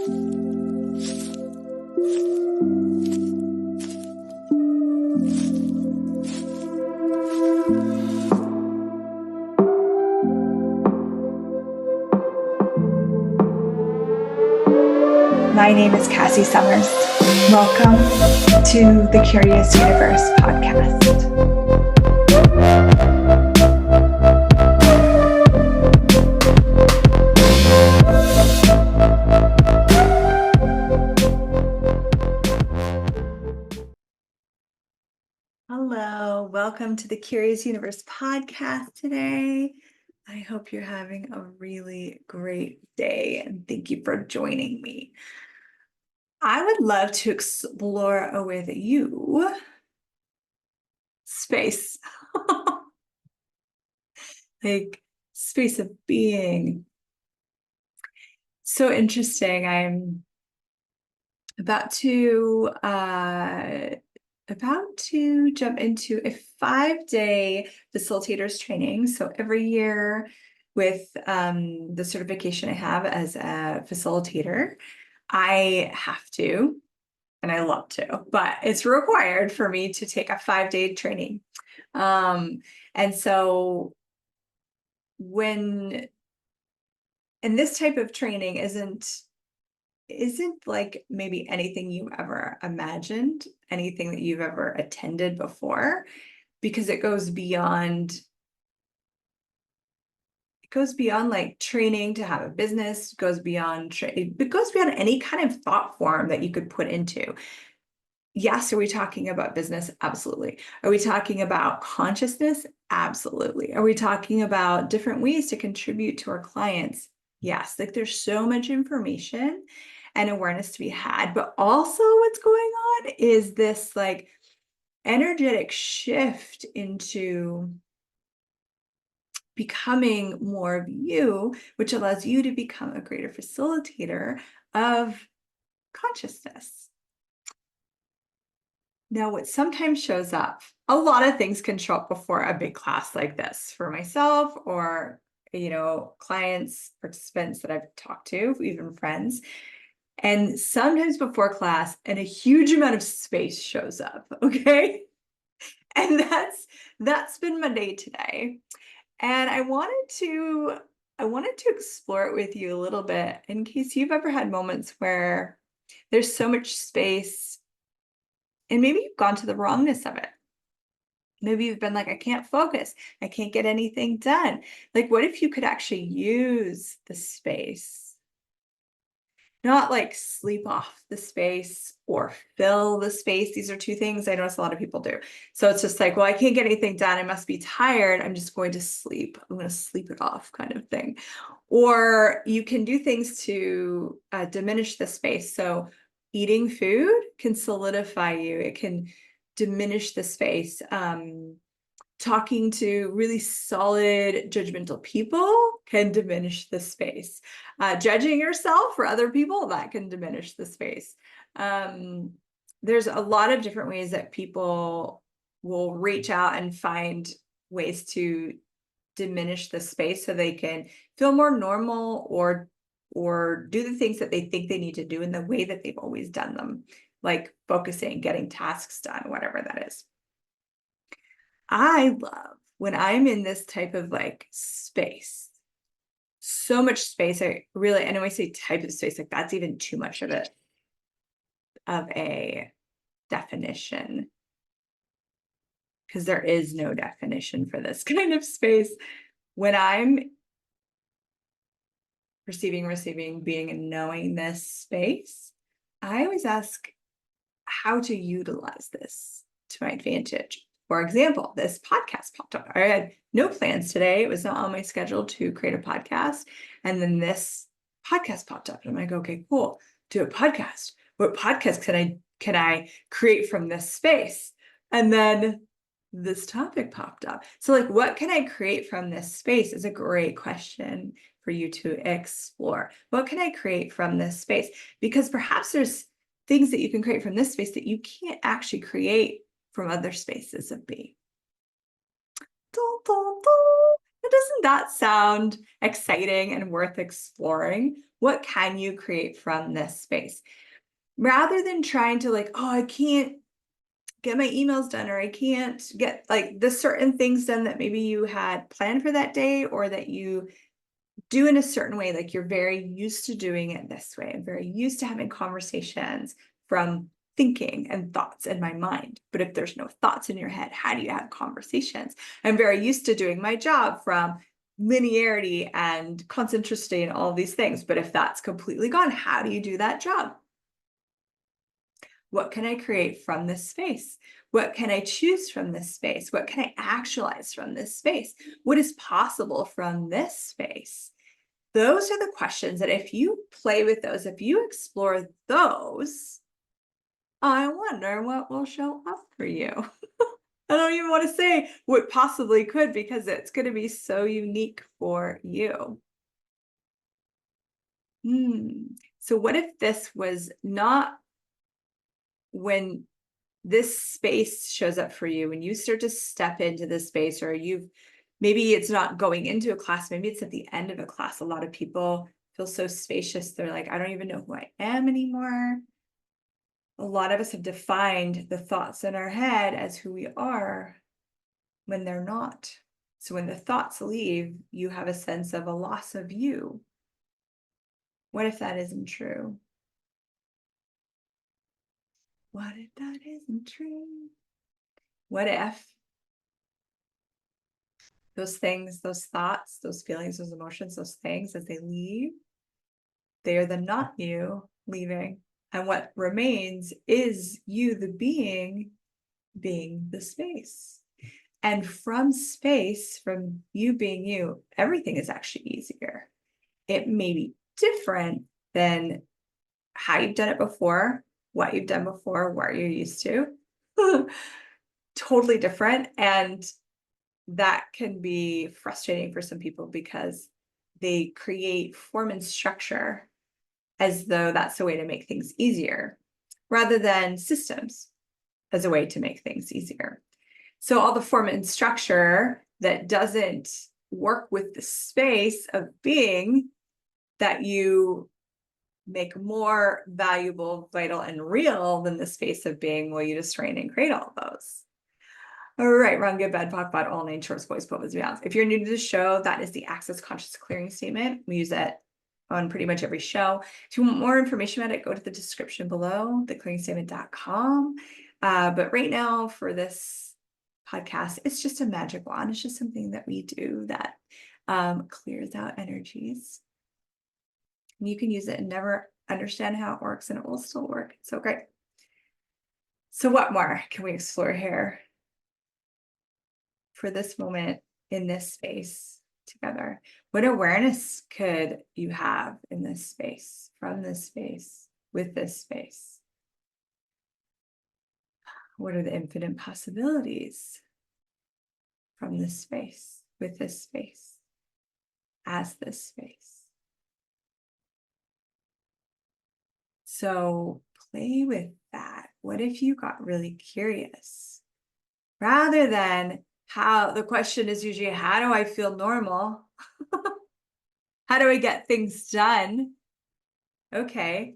My name is Cassy Summers. Welcome to the Curious Universe podcast. Hello, welcome to the Curious Universe podcast today. I hope you're having a really great day and thank you for joining me. I would love to explore with you space, like space of being. So interesting. I'm about to jump into a 5-day facilitators training. So every year with the certification I have as a facilitator, I have to, and I love to, but it's required for me to take a 5-day training. And so and this type of training isn't like maybe anything you ever imagined, anything that you've ever attended before, because it goes beyond like training to have a business, it goes beyond any kind of thought form that you could put into. Yes, are we talking about business? Absolutely. Are we talking about consciousness? Absolutely. Are we talking about different ways to contribute to our clients? Yes, like there's so much information and awareness to be had, but also what's going on is this like energetic shift into becoming more of you, which allows you to become a greater facilitator of consciousness. Now, what sometimes shows up, a lot of things can show up before a big class like this for myself or, clients, participants that I've talked to, even friends. And sometimes before class, and a huge amount of space shows up, okay? And that's been my day today. And I wanted to explore it with you a little bit in case you've ever had moments where there's so much space and maybe you've gone to the wrongness of it. Maybe you've been like, I can't focus. I can't get anything done. Like, what if you could actually use the space? Not like sleep off the space or fill the space. These are two things I notice a lot of people do. So it's just like, well, I can't get anything done. I must be tired. I'm just going to sleep. I'm going to sleep it off kind of thing. Or you can do things to diminish the space. So eating food can solidify you. It can diminish the space. Talking to really solid, judgmental people can diminish the space. Judging yourself for other people, that can diminish the space. There's a lot of different ways that people will reach out and find ways to diminish the space so they can feel more normal or do the things that they think they need to do in the way that they've always done them, like focusing, getting tasks done, whatever that is. I love when I'm in this type of like space, so much space. I know I say type of space, like that's even too much of a definition, because there is no definition for this kind of space. When I'm perceiving, receiving, being, and knowing this space, I always ask how to utilize this to my advantage. For example, this podcast popped up. I had no plans today. It was not on my schedule to create a podcast. And then this podcast popped up. And I'm like, okay, cool. Do a podcast. What podcast can I create from this space? And then this topic popped up. So like, what can I create from this space is a great question for you to explore. What can I create from this space? Because perhaps there's things that you can create from this space that you can't actually create from other spaces of being. Doesn't that sound exciting and worth exploring? What can you create from this space? Rather than trying to like, oh, I can't get my emails done, or I can't get like the certain things done that maybe you had planned for that day, or that you do in a certain way, like you're very used to doing it this way. I'm very used to having conversations from thinking and thoughts in my mind. But if there's no thoughts in your head, how do you have conversations? I'm very used to doing my job from linearity and concentricity and all these things. But if that's completely gone, how do you do that job? What can I create from this space? What can I choose from this space? What can I actualize from this space? What is possible from this space? Those are the questions that if you play with those, if you explore those, I wonder what will show up for you. I don't even want to say what possibly could, because it's going to be so unique for you. So what if this was not when this space shows up for you, when you start to step into this space, or maybe it's not going into a class, maybe it's at the end of a class. A lot of people feel so spacious. They're like, I don't even know who I am anymore. A lot of us have defined the thoughts in our head as who we are when they're not. So when the thoughts leave, you have a sense of a loss of you. What if that isn't true? What if that isn't true? What if those things, those thoughts, those feelings, those emotions, those things, as they leave, they are the not you leaving. And what remains is you, the being the space. And from space, from you being you, everything is actually easier. It may be different than how you've done it before, what you've done before, what you're used to. Totally different. And that can be frustrating for some people, because they create form and structure as though that's a way to make things easier, rather than systems as a way to make things easier. So all the form and structure that doesn't work with the space of being, that you make more valuable, vital, and real than the space of being, will you just train and create all of those? All right, wrong, good, bad, POC, bad, all nine shorts, boys, poems, beyond. If you're new to the show, that is the Access Conscious Clearing Statement. We use it on pretty much every show. If you want more information about it, go to the description below, theclearingstatement.com. But right now, for this podcast, it's just a magic wand. It's just something that we do that clears out energies. And you can use it and never understand how it works, and it will still work. So great. So what more can we explore here for this moment in this space together? What awareness could you have in this space, from this space, with this space? What are the infinite possibilities from this space, with this space, as this space? So play with that. What if you got really curious? Rather than how the question is usually, how do I feel normal? How do I get things done? Okay,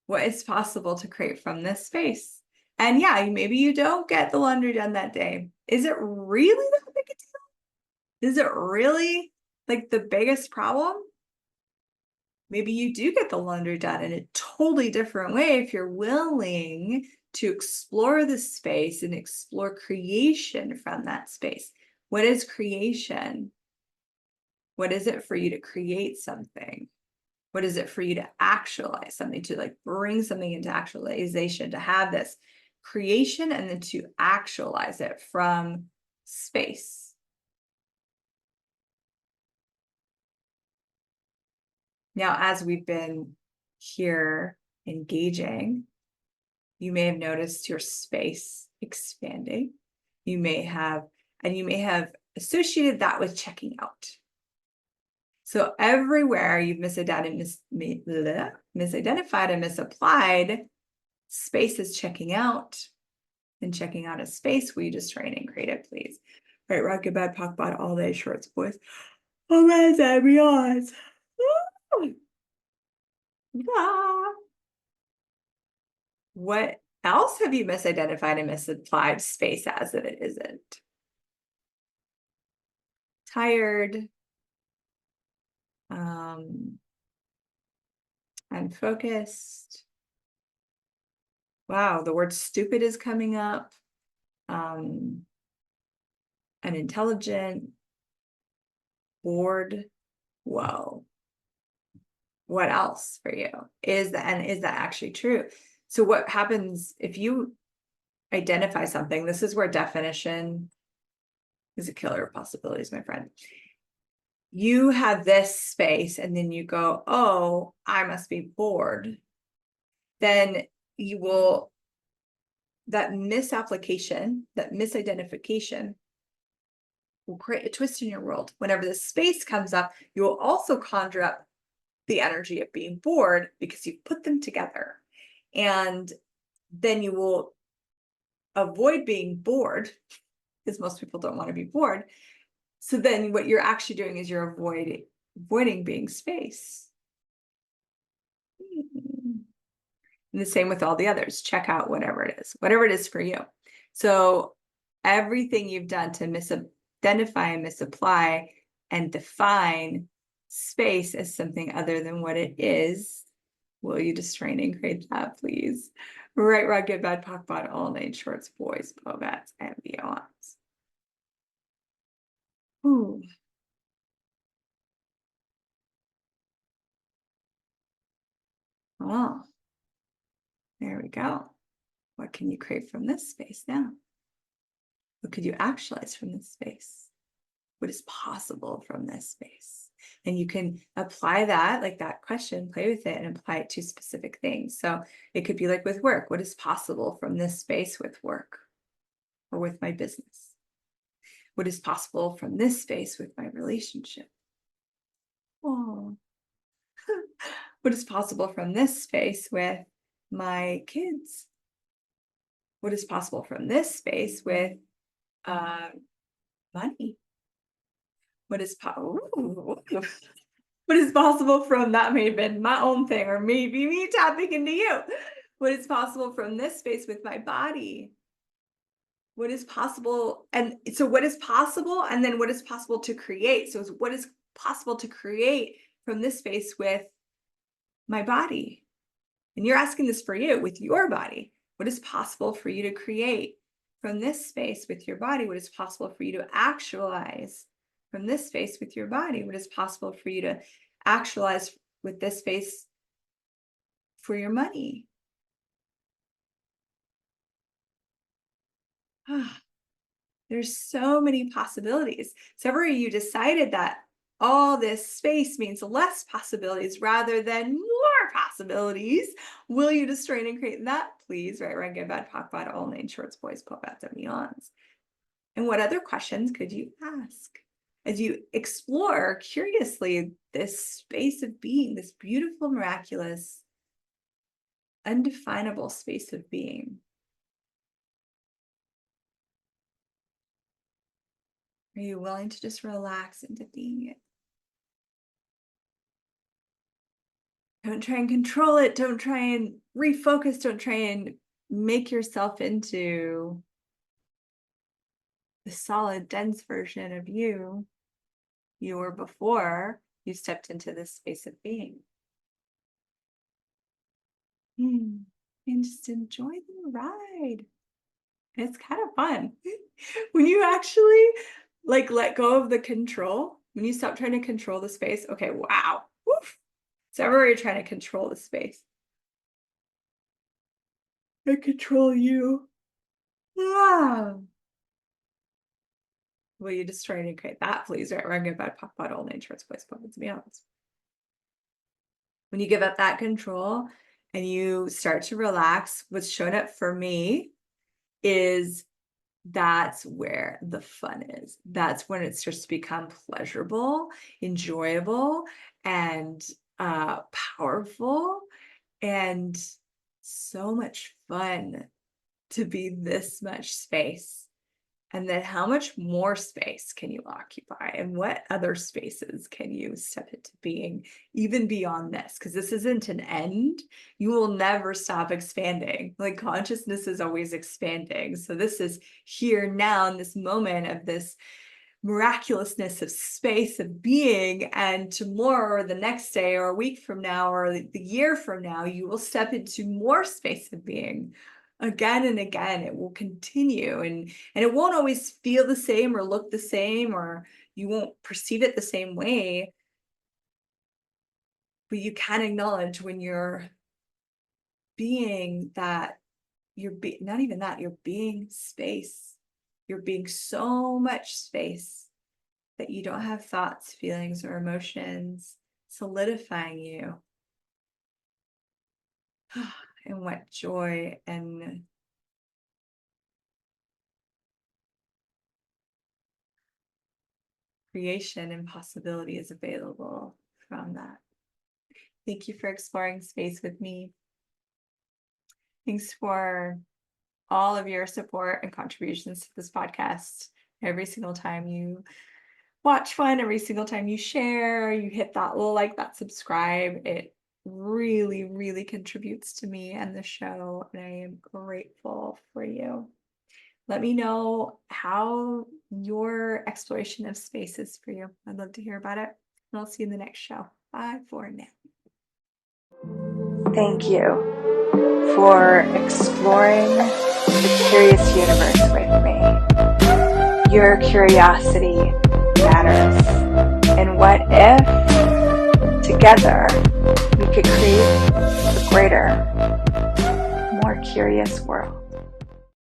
what is possible to create from this space? And yeah, maybe you don't get the laundry done that day. Is it really that big a deal? Is it really like the biggest problem? Maybe you do get the laundry done in a totally different way if you're willing to explore the space and explore creation from that space. What is creation? What is it for you to create something? What is it for you to actualize something, to like bring something into actualization, to have this creation and then to actualize it from space? Now, as we've been here engaging, you may have noticed your space expanding. You may have associated that with checking out. So everywhere you've misidentified and misapplied, space is checking out, and checking out a space. Will you just train and create it, please? All right, rock, good, bad, POC, bad, all day shorts, boys. Hooligans and beyonds. Ah. What else have you misidentified and misapplied space as that it isn't? Tired, um, unfocused. Wow, the word stupid is coming up. Unintelligent, bored. Whoa. What else for you? Is that actually true? So what happens if you identify something? This is where definition is a killer of possibilities, my friend. You have this space and then you go, oh, I must be bored. Then you will, that misapplication, that misidentification will create a twist in your world. Whenever the space comes up, you will also conjure up the energy of being bored because you put them together. And then you will avoid being bored because most people don't want to be bored. So then what you're actually doing is you're avoiding being space. And the same with all the others. Check out whatever it is for you. So everything you've done to misidentify and misapply and define space as something other than what it is, will you just train and create that, please? Right, right, good, bad, pock, bot, all night shorts, boys, bobats, and beyonds. Ooh. Oh, there we go. What can you create from this space now? What could you actualize from this space? What is possible from this space? And you can apply that, like that question, play with it and apply it to specific things. So it could be like with work, what is possible from this space with work or with my business? What is possible from this space with my relationship? Oh, what is possible from this space with my kids? What is possible from this space with money? What is what is possible from that may have been my own thing, or maybe me tapping into you. What is possible from this space with my body? What is possible? And so what is possible? And then what is possible to create? So what is possible to create from this space with my body? And you're asking this for you with your body. What is possible for you to create from this space with your body? What is possible for you to actualize from this space with your body? What is possible for you to actualize with this space for your money? There's so many possibilities. So ever you decided that all this space means less possibilities rather than more possibilities, will you just train and create that? Please, right, right, good, bad, pock, bot, all nine shorts, boys, pop, bats, and beyonds. And what other questions could you ask as you explore curiously this space of being, this beautiful, miraculous, undefinable space of being? Are you willing to just relax into being it? Don't try and control it. Don't try and refocus. Don't try and make yourself into the solid, dense version of you were before you stepped into this space of being. And just enjoy the ride. It's kind of fun. When you actually like let go of the control, when you stop trying to control the space, okay, wow. Woof. So everywhere you're trying to control the space. I control you. Wow. Will you just try and create that, please? Right, we're gonna bad pop bot all nature, it's place to be honest. When you give up that control and you start to relax, what's shown up for me is that's where the fun is. That's when it starts to become pleasurable, enjoyable, and powerful, and so much fun to be this much space And then how much more space can you occupy? And what other spaces can you step into being even beyond this? Because this isn't an end. You will never stop expanding. Like consciousness is always expanding. So this is here now in this moment of this miraculousness of space of being, and tomorrow or the next day or a week from now or the year from now, you will step into more space of being again and again. It will continue, and it won't always feel the same or look the same, or you won't perceive it the same way, but you can acknowledge when you're being that not even that, you're being space. You're being so much space that you don't have thoughts, feelings, or emotions solidifying you. And what joy and creation and possibility is available from that. Thank you for exploring space with me. Thanks for all of your support and contributions to this podcast. Every single time you watch one, every single time you share, you hit that little like, that subscribe, it really, really contributes to me and the show, and I am grateful for you. Let me know how your exploration of space is for you. I'd love to hear about it, and I'll see you in the next show. Bye for now. Thank you for exploring the curious universe with me. Your curiosity matters. And what if together we could create a greater, more curious world?